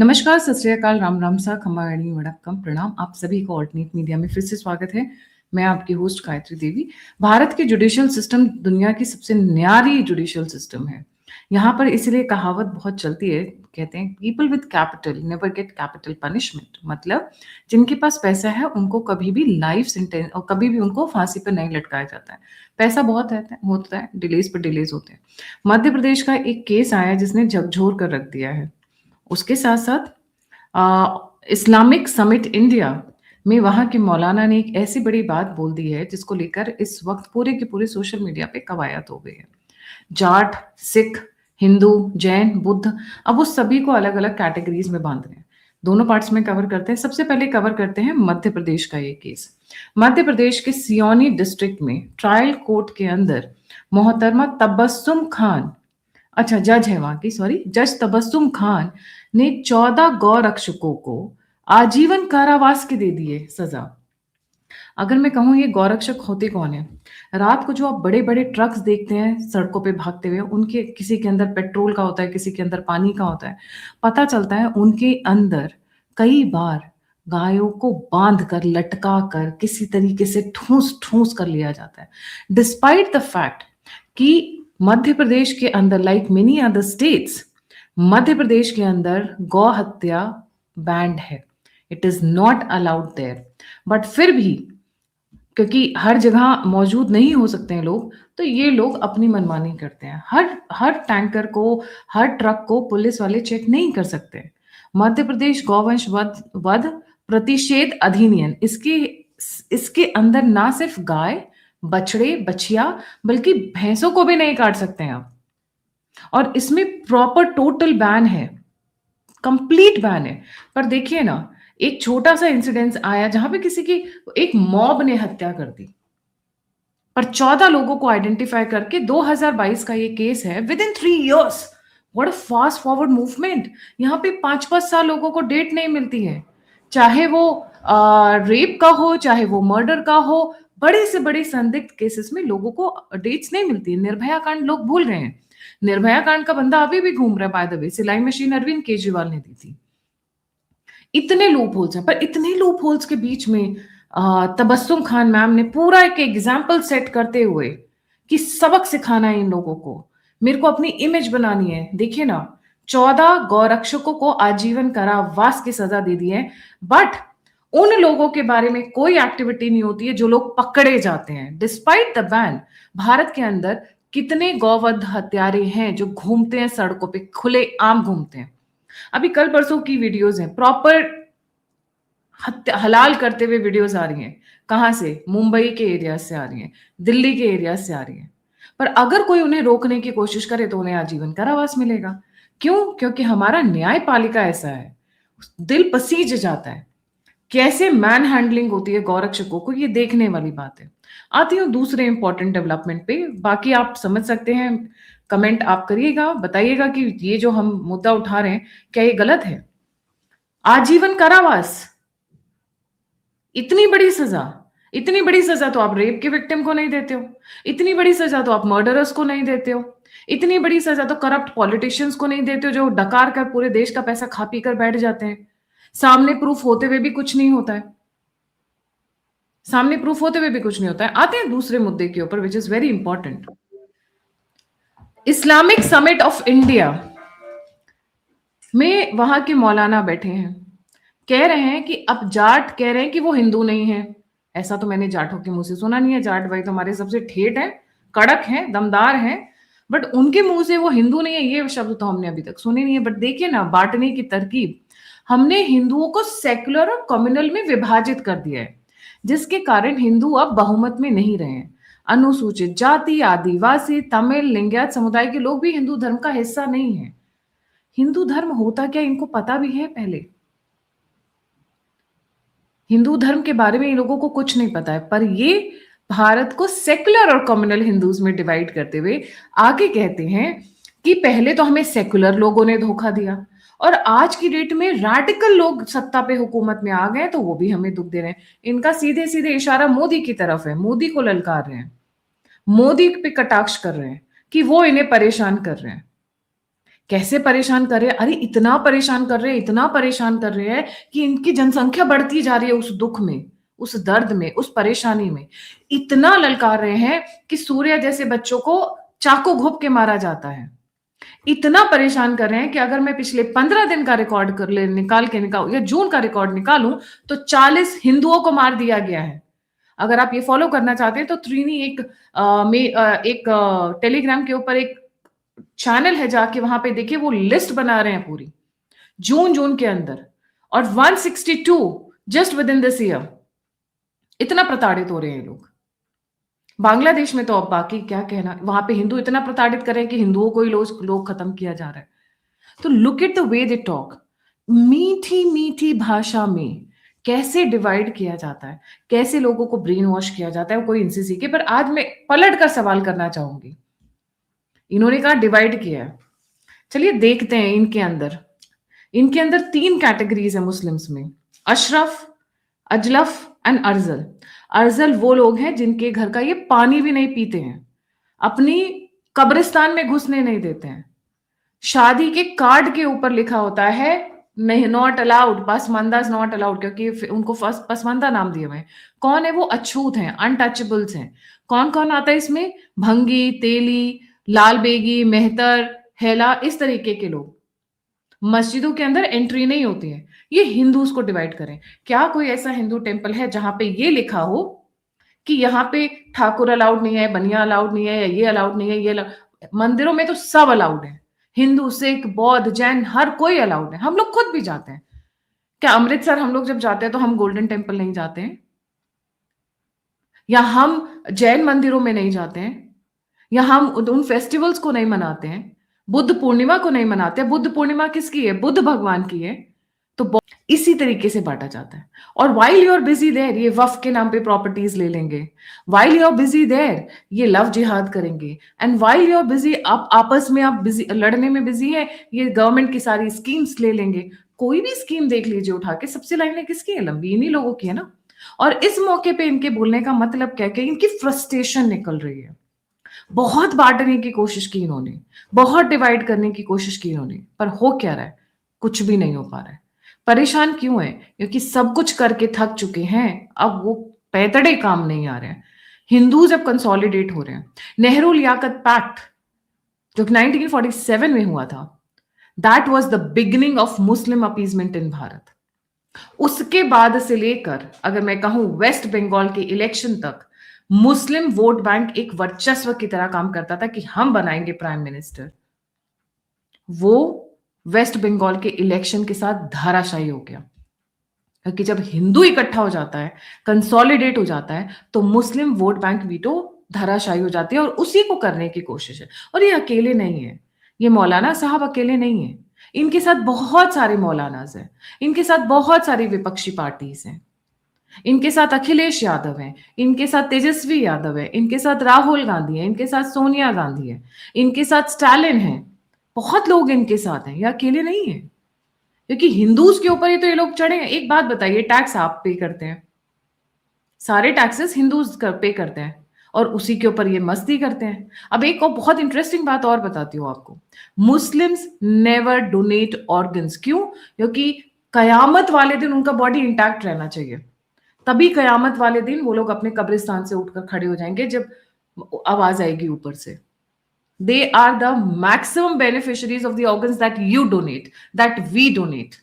नमस्कार, सत श्री अकाल, राम राम सा, खम्मा गणी वड़क्कम, प्रणाम। आप सभी को ऑल्टरनेट मीडिया में फिर से स्वागत है। मैं आपकी होस्ट गायत्री देवी। भारत के जुडिशियल सिस्टम दुनिया की सबसे न्यारी जुडिशियल सिस्टम है। यहाँ पर इसलिए कहावत बहुत चलती है, कहते हैं people with capital never get capital punishment. मतलब जिनके पास पैसा है उनको कभी भी लाइफ सेंटेंस और कभी भी उनको फांसी पर नहीं लटकाया जाता है। पैसा बहुत होता है, डिलेज पर डिलेज होते हैं। मध्य प्रदेश का एक केस आया जिसने झकझोर कर रख दिया है। उसके साथ साथ इस्लामिक समिट इंडिया में वहां के मौलाना ने एक ऐसी बड़ी बात बोल दी है जिसको लेकर इस वक्त पूरे के पूरे सोशल मीडिया पे कवायद हो गई है। जाट, सिख, हिंदू, जैन, बुद्ध, अब वो सभी को अलग अलग कैटेगरीज में बांध रहे हैं। दोनों पार्ट्स में कवर करते हैं। सबसे पहले कवर करते हैं मध्य प्रदेश का ये केस। मध्य प्रदेश के सियोनी डिस्ट्रिक्ट में ट्रायल कोर्ट के अंदर मोहतरमा तबस्सुम खान, अच्छा जज है वहां की, सॉरी, जज तबस्सुम खान ने 14 गौ रक्षकों को आजीवन कारावास के दे दिए सजा। अगर मैं कहूं ये गौरक्षक होते कौन है? रात को जो आप बड़े बड़े ट्रक्स देखते हैं सड़कों पे भागते हुए, उनके किसी के अंदर पेट्रोल का होता है, किसी के अंदर पानी का होता है। पता चलता है उनके अंदर कई बार गायों को बांध कर, लटका कर, किसी तरीके से ठूस ठूस कर लिया जाता है। डिस्पाइट द फैक्ट कि मध्य प्रदेश के अंदर, like many other states, Madhya Pradesh के अंदर गौ हत्या बैंड है। It is not allowed there. But फिर भी क्योंकि हर जगह मौजूद नहीं हो सकते हैं लोग, तो ये लोग अपनी मनमानी करते हैं। हर हर टैंकर को, हर ट्रक को पुलिस वाले चेक नहीं कर सकते। मध्य प्रदेश गौवंश वध प्रतिषेध अधिनियम, इसके अंदर ना सिर्फ गाय, बछड़े, बछिया, बल्कि भैंसों को भी नहीं काट सकते हैं आप। और इसमें प्रॉपर टोटल बैन है, कंप्लीट बैन है। पर देखिए ना, एक छोटा सा इंसिडेंस आया जहां पे किसी की एक मॉब ने हत्या कर दी, पर 14 लोगों को आइडेंटिफाई करके 2022 का ये केस है, with in 3 years। What a fast forward movement. यहाँ पे 5-5 साल लोगों को डेट नहीं मिलती है, चाहे वो रेप का हो, चाहे वो मर्डर का हो। बड़े से बड़े संदिग्ध केसेस में लोगों को डेट्स नहीं मिलती है। निर्भया कांड लोग भूल गए हैं। निर्भया कांड का बंदा अभी भी घूम रहा है, बाय द वे। सिलाई मशीन अरविंद केजरीवाल ने दी थी। इतने लूप होल्स हैं, पर इतने लूप होल्स के बीच में तबस्सुम खान मैम ने पूरा एक एग्जाम्पल सेट करते हुए कि सबक सिखाना है इन लोगों को, मेरे को अपनी इमेज बनानी है। देखिए ना, 14 गौरक्षकों को आजीवन कारावास की सजा दे दी है, बट उन लोगों के बारे में कोई एक्टिविटी नहीं होती है जो लोग पकड़े जाते हैं। डिस्पाइट द बैन, भारत के अंदर कितने गौवध हत्यारे हैं जो घूमते हैं सड़कों पे, खुले आम घूमते हैं। अभी कल परसों की वीडियोस हैं, प्रॉपर हलाल करते हुए वीडियोस आ रही हैं। कहां से? मुंबई के एरिया से आ रही हैं, दिल्ली के एरिया से आ रही हैं। पर अगर कोई उन्हें रोकने की कोशिश करे तो उन्हें आजीवन कारावास मिलेगा। क्यों? क्योंकि हमारा न्यायपालिका ऐसा है, दिल पसीज जाता है कैसे मैन हैंडलिंग होती है गौरक्षकों को। ये देखने वाली बात है। आती हूँ दूसरे इंपॉर्टेंट डेवलपमेंट पे। बाकी आप समझ सकते हैं, कमेंट आप करिएगा, बताइएगा कि ये जो हम मुद्दा उठा रहे हैं क्या ये गलत है। आजीवन कारावास, इतनी बड़ी सजा। इतनी बड़ी सजा तो आप रेप के विक्टिम को नहीं देते हो, इतनी बड़ी सजा तो आप मर्डरर्स को नहीं देते हो, इतनी बड़ी सजा तो करप्ट पॉलिटिशियंस को नहीं देते हो जो डकार कर पूरे देश का पैसा खा पी कर बैठ जाते हैं। सामने प्रूफ होते हुए भी कुछ नहीं होता है। सामने प्रूफ होते हुए भी कुछ नहीं होता है। आते हैं दूसरे मुद्दे के ऊपर, which is very important. Islamic summit of India में वहां के मौलाना बैठे हैं, कह रहे हैं कि अब जाट कह रहे हैं कि वो हिंदू नहीं है। ऐसा तो मैंने जाटों के मुंह से सुना नहीं है। जाट भाई तो हमारे सबसे ठेठ है, कड़क है, दमदार है, बट उनके मुंह से वो हिंदू नहीं है ये शब्द तो हमने अभी तक सुने नहीं है। बट देखिए ना, बांटने की तरकीब। हमने हिंदुओं को सेक्युलर और कम्युनल में विभाजित कर दिया है, जिसके कारण हिंदू अब बहुमत में नहीं रहे हैं। अनुसूचित जाति, आदिवासी, तमिल, लिंगायत समुदाय के लोग भी हिंदू धर्म का हिस्सा नहीं है। हिंदू धर्म होता क्या इनको पता भी है? पहले हिंदू धर्म के बारे में इन लोगों को कुछ नहीं पता है। पर ये भारत को सेकुलर और कम्युनल हिंदूज में डिवाइड करते हुए आगे कहते हैं कि पहले तो हमें सेकुलर लोगों ने धोखा दिया, और आज की डेट में रैडिकल लोग सत्ता पे हुकूमत में आ गए तो वो भी हमें दुख दे रहे हैं। इनका सीधे सीधे इशारा मोदी की तरफ है। मोदी को ललकार रहे हैं, मोदी पे कटाक्ष कर रहे हैं कि वो इन्हें परेशान कर रहे हैं। कैसे परेशान कर रहे हैं? अरे इतना परेशान कर रहे हैं, इतना परेशान कर रहे हैं कि इनकी जनसंख्या बढ़ती जा रही है उस दुःख में, उस दर्द में, उस परेशानी में। इतना ललकार रहे हैं कि सूर्य जैसे बच्चों को चाकू घोंप के मारा जाता है। इतना परेशान कर रहे हैं कि अगर मैं पिछले 15 दिन का रिकॉर्ड कर ले निकाल के निकाल या जून का रिकॉर्ड निकालूं तो 40 हिंदुओं को मार दिया गया है। अगर आप ये फॉलो करना चाहते हैं तो त्रिनी एक टेलीग्राम के ऊपर एक चैनल है, जाके वहां पे देखिए, वो लिस्ट बना रहे हैं पूरी जून के अंदर, और 162 just with in this year. इतना प्रताड़ित हो रहे हैं लोग। बांग्लादेश में तो अब बाकी क्या कहना, वहां पे हिंदू इतना प्रताड़ित कर रहे हैं कि हिंदुओं को ही लोग खत्म किया जा रहा है। तो look at the way they talk, मीठी मीठी भाषा में कैसे डिवाइड किया जाता है, कैसे लोगों को ब्रेन वॉश किया जाता है, कोई इनसे सीखे। पर आज मैं पलट कर सवाल करना चाहूंगी। इन्होंने कहा डिवाइड किया है, चलिए देखते हैं इनके अंदर 3 कैटेगरीज है मुस्लिम्स में, अशरफ, अजलफ एंड अर्जल। अर्जल वो लोग हैं जिनके घर का ये पानी भी नहीं पीते हैं, अपनी कब्रिस्तान में घुसने नहीं देते हैं, शादी के कार्ड के ऊपर लिखा होता है नहीं, not allowed, Pasmanda not allowed, क्योंकि उनको पसमानदा नाम दिए हुए हैं। कौन है वो? अछूत हैं, अनटचेबल्स हैं। कौन कौन आता है इसमें? भंगी, तेली, लाल बेगी, मेहतर, हेला, इस तरीके के लोग। मस्जिदों के अंदर एंट्री नहीं होती है। ये हिंदूज को डिवाइड करें। क्या कोई ऐसा हिंदू टेम्पल है जहां पे ये लिखा हो कि यहाँ पे ठाकुर अलाउड नहीं है, बनिया अलाउड नहीं है, या ये अलाउड नहीं है, मंदिरों में तो सब अलाउड है, हिंदू, सिख, बौद्ध, जैन, हर कोई अलाउड है। हम लोग खुद भी जाते हैं। क्या अमृतसर हम लोग जब जाते हैं तो हम गोल्डन टेम्पल नहीं जाते हैं? या हम जैन मंदिरों में नहीं जाते हैं? या हम उन फेस्टिवल्स को नहीं मनाते हैं? बुद्ध पूर्णिमा को नहीं मनाते? बुद्ध पूर्णिमा किसकी है? बुद्ध भगवान की है। तो इसी तरीके से बांटा जाता है। और while you are busy there, ये वफ के नाम पे प्रॉपर्टीज ले लेंगे। While you are busy there, ये लव जिहाद करेंगे। And while you are busy, आप आपस में आप बिजी लड़ने में बिजी है, ये गवर्नमेंट की सारी स्कीम्स ले लेंगे। कोई भी स्कीम देख लीजिए उठा के, सबसे लाइनें किसकी है? लंबी, इन्हीं लोगों की है ना। और इस मौके पे इनके बोलने का मतलब क्या है? इनकी फ्रस्ट्रेशन निकल रही है। बहुत बांटने की कोशिश की इन्होंने, बहुत डिवाइड करने की कोशिश की इन्होंने, पर हो क्या रहा है? कुछ भी नहीं हो पा रहा है। परेशान क्यों है? क्योंकि सब कुछ करके थक चुके हैं, अब वो पैतड़े काम नहीं आ रहे हैं। हिंदूज अब कंसोलिडेट हो रहे हैं। नेहरू लियाकत पैक्ट जो 1947 में हुआ था, that was the beginning of Muslim appeasement in Bharat. उसके बाद से लेकर, अगर मैं कहूं, वेस्ट बंगाल के इलेक्शन तक मुस्लिम वोट बैंक एक वर्चस्व की तरह काम करता था कि हम बनाएंगे प्राइम मिनिस्टर। वो वेस्ट बंगाल के इलेक्शन के साथ धाराशायी हो गया, क्योंकि जब हिंदू इकट्ठा हो जाता है, कंसोलिडेट हो जाता है, तो मुस्लिम वोट बैंक वीटो धाराशायी हो जाती है, और उसी को करने की कोशिश है। और ये अकेले नहीं है, ये मौलाना साहब अकेले नहीं है, इनके साथ बहुत सारे मौलानाज हैं, इनके साथ बहुत सारी विपक्षी पार्टीज हैं, इनके साथ अखिलेश यादव हैं, इनके साथ तेजस्वी यादव है, इनके साथ राहुल गांधी है, इनके साथ सोनिया गांधी है, इनके साथ स्टालिन है। बहुत लोग इनके साथ हैं, ये अकेले नहीं है। क्योंकि हिंदूज के ऊपर ही तो ये लोग चढ़े हैं। एक बात बताइए, टैक्स आप पे करते हैं, सारे टैक्सेस हिंदूज पे करते हैं, और उसी के ऊपर ये मस्ती करते हैं। अब एक और बहुत इंटरेस्टिंग बात और बताती हूँ आपको, मुस्लिम्स नेवर डोनेट ऑर्गन्स। क्यों? क्योंकि कयामत वाले दिन उनका बॉडी इंटैक्ट रहना चाहिए, तभी कयामत वाले दिन वो लोग अपने कब्रिस्तान से उठकर खड़े हो जाएंगे जब आवाज आएगी ऊपर से। They are the maximum beneficiaries of the organs that you donate, that we donate.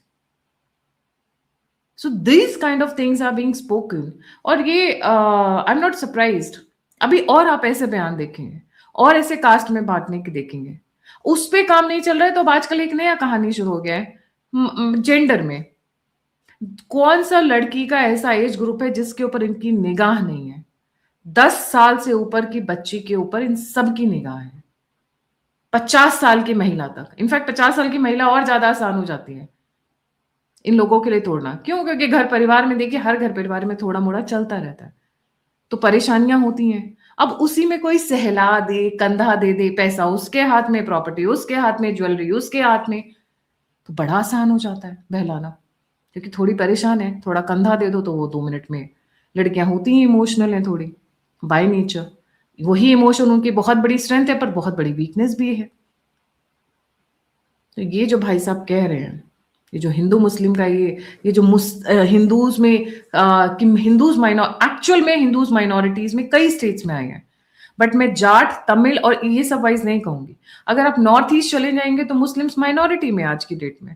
So these kind of things are being spoken. और ये I'm not surprised. अभी और आप ऐसे बयान देखेंगे, और ऐसे कास्ट में बांटने के देखेंगे। उस पे काम नहीं चल रहा है, तो अब आजकल एक नया कहानी शुरू हो गया है जेंडर में। कौन सा लड़की का ऐसा एज ग्रुप है जिसके ऊपर इनकी निगाह नहीं है? 10 साल से ऊपर की बच्ची के ऊपर इन सब की निगाह है, 50 साल की महिला तक। इनफैक्ट 50 साल की महिला और ज्यादा आसान हो जाती है इन लोगों के लिए तोड़ना। क्यों? क्योंकि घर परिवार में, देखिए, हर घर परिवार में थोड़ा मोड़ा चलता रहता है, तो परेशानियां होती हैं। अब उसी में कोई सहला दे, कंधा दे दे, पैसा उसके हाथ में, प्रॉपर्टी उसके हाथ में, ज्वेलरी उसके हाथ में, तो बड़ा आसान हो जाता है बहलाना। क्योंकि थोड़ी परेशान है, थोड़ा कंधा दे दो तो वो 2 मिनट में। लड़कियां होती ही इमोशनल हैं थोड़ी, बाय नेचर। वही इमोशन उनकी बहुत बड़ी स्ट्रेंथ है, पर बहुत बड़ी वीकनेस भी है। तो ये जो भाई साहब कह रहे हैं, ये जो हिंदू मुस्लिम का ये जो हिंदूज में कि हिंदूज एक्चुअल में हिंदूज माइनॉरिटीज में कई स्टेट्स में आए हैं, बट मैं जाट तमिल और ये सब वाइज नहीं कहूंगी। अगर आप नॉर्थ ईस्ट चले जाएंगे तो मुस्लिम्स माइनॉरिटी में आज की डेट में,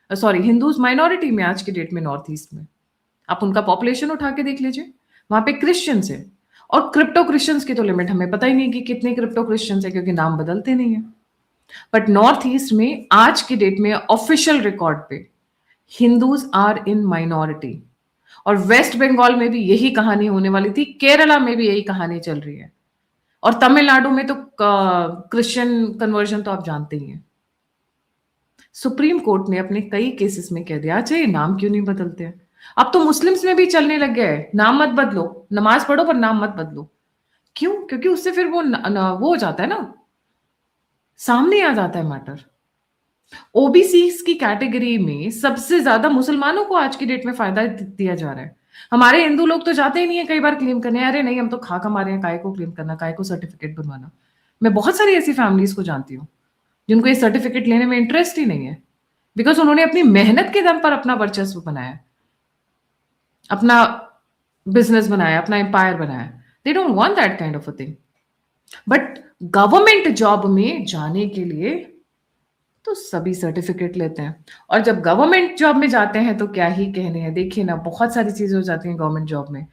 सॉरी हिंदूज माइनॉरिटी में आज की डेट में नॉर्थ ईस्ट में। आप उनका पॉपुलेशन उठा के देख लीजिए, वहां पे क्रिश्चियंस है, और क्रिप्टो क्रिश्चियंस की तो लिमिट हमें पता ही नहीं कि कितने क्रिप्टो क्रिश्चियंस है, क्योंकि नाम बदलते नहीं है। बट नॉर्थ ईस्ट में आज की डेट में ऑफिशियल रिकॉर्ड पे हिंदूज आर इन माइनॉरिटी, और वेस्ट बंगाल में भी यही कहानी होने वाली थी, केरला में भी यही कहानी चल रही है, और तमिलनाडु में तो क्रिश्चियन कन्वर्जन तो आप जानते ही हैं। सुप्रीम कोर्ट ने अपने कई केसेस में कह दिया, अच्छा ये नाम क्यों नहीं बदलते हैं? अब तो मुस्लिम्स में भी चलने लग गया है, नाम मत बदलो, नमाज पढ़ो पर नाम मत बदलो। क्यों? क्योंकि उससे फिर वो हो जाता है ना, सामने आ जाता है मैटर। ओबीसी की कैटेगरी में सबसे ज्यादा मुसलमानों को आज की डेट में फायदा दिया जा रहा है। हमारे हिंदू लोग तो जाते ही नहीं है कई बार क्लेम करने, अरे नहीं हम तो खा कमा रहे हैं, काय को क्लेम करना, काय को सर्टिफिकेट बनवाना। मैं बहुत सारी ऐसी फैमिलीज को जानती हूँ जिनको ये सर्टिफिकेट लेने में इंटरेस्ट ही नहीं है, बिकॉज उन्होंने अपनी मेहनत के दम पर अपना वर्चस्व बनाया, अपना बिजनेस बनाया, अपना एम्पायर बनाया। They don't want that kind of a thing. But government job में जाने के लिए तो सभी सर्टिफिकेट लेते हैं, और जब गवर्नमेंट जॉब में जाते हैं तो क्या ही कहने हैं, देखिए ना बहुत सारी चीजें हो जाती हैं गवर्नमेंट जॉब में।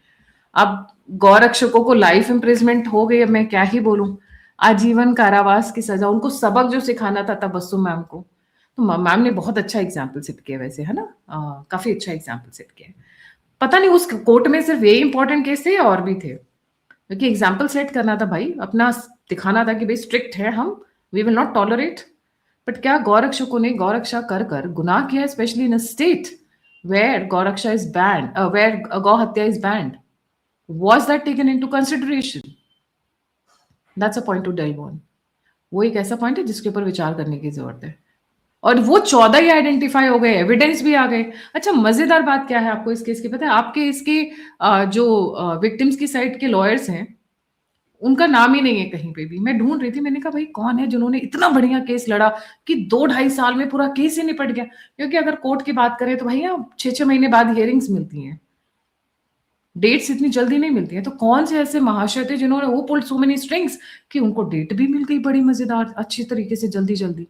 अब गौरक्षकों को लाइफ इम्प्रिजमेंट हो गई, अब मैं क्या ही बोलूं, आजीवन कारावास की सजा। उनको सबक जो सिखाना था तबस्सुम मैम को, तो मैम ने बहुत अच्छा एग्जाम्पल सेट किया वैसे, है ना, काफी अच्छा एग्जाम्पल सेट किया। पता नहीं उस कोर्ट में सिर्फ ये इंपॉर्टेंट केस थे या और भी थे, क्योंकि एग्जाम्पल सेट करना था भाई, अपना दिखाना था कि भाई स्ट्रिक्ट है हम, we will not tolerate. But क्या गौरक्षकों ने गौरक्षा कर कर गुनाह किया, specially in a state where gauraksha is banned, where gau hatya is banned? Was that taken into consideration? That's a point to delve on. वो एक ऐसा पॉइंट है जिसके ऊपर विचार करने की जरूरत है, और वो 14 ही आइडेंटिफाई हो गए, एविडेंस भी आ गए। अच्छा मजेदार बात क्या है आपको इस केस की पता है? आपके इसके जो विक्टिम्स की साइड के लॉयर्स हैं, उनका नाम ही नहीं है कहीं पे भी। मैं ढूंढ रही थी, मैंने कहा भाई कौन है जिन्होंने इतना बढ़िया केस लड़ा कि 2-2.5 साल में पूरा केस ही निपट गया। क्योंकि अगर कोर्ट की बात करें तो भैया 6-6 महीने बाद हियरिंग्स मिलती हैं, डेट्स इतनी जल्दी नहीं मिलती है। तो कौन से ऐसे महाशय थे जिन्होंने वो पुल्ड सो मेनी स्ट्रिंग्स कि उनको डेट भी मिल गई बड़ी मजेदार अच्छी तरीके से, जल्दी जल्दी।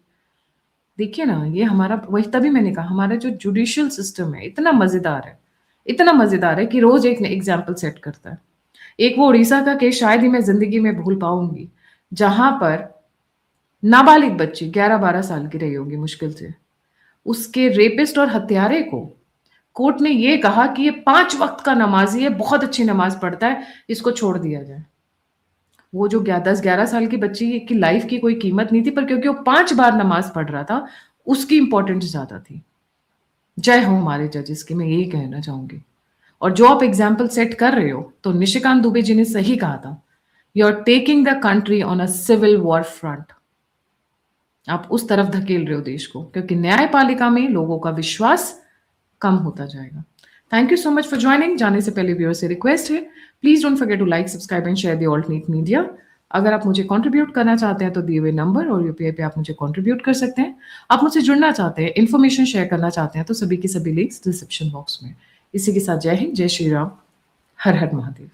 देखिए ना, ये हमारा, वही तभी मैंने कहा हमारा जो जुडिशियल सिस्टम है इतना मजेदार है, इतना मजेदार है कि रोज एक एग्जाम्पल सेट करता है। एक वो उड़ीसा का केस शायद ही मैं जिंदगी में भूल पाऊंगी, जहां पर नाबालिग बच्ची 11-12 साल की रही होगी मुश्किल से, उसके रेपिस्ट और हत्यारे को कोर्ट ने ये कहा कि ये 5 वक्त का नमाजी है, बहुत अच्छी नमाज पढ़ता है, इसको छोड़ दिया जाए। वो जो 10-11 साल की बच्ची की लाइफ की कोई कीमत नहीं थी, पर क्योंकि वो 5 बार नमाज पढ़ रहा था उसकी इंपॉर्टेंस ज्यादा थी। जय हो हमारे जजेस की, मैं यही कहना चाहूंगी। और जो आप एग्जाम्पल सेट कर रहे हो, तो निशिकांत दुबे जी ने सही कहा था, you are taking the country on a civil war front. आप उस तरफ धकेल रहे हो देश को, क्योंकि न्यायपालिका में लोगों का विश्वास कम होता जाएगा। Thank you so much for joining. जाने से पहले व्यूअर से रिक्वेस्ट है, please don't forget to like, subscribe and share the alternate media. अगर आप मुझे कंट्रीब्यूट करना चाहते हैं तो दिए हुए नंबर और यूपीआई पे आप मुझे कंट्रीब्यूट कर सकते हैं। आप मुझसे जुड़ना चाहते हैं, इन्फॉर्मेशन शेयर करना चाहते हैं, तो सभी की सभी लिंक्स डिस्क्रिप्शन बॉक्स में। इसी के साथ जय हिंद, जय श्री राम, हर हर महादेव।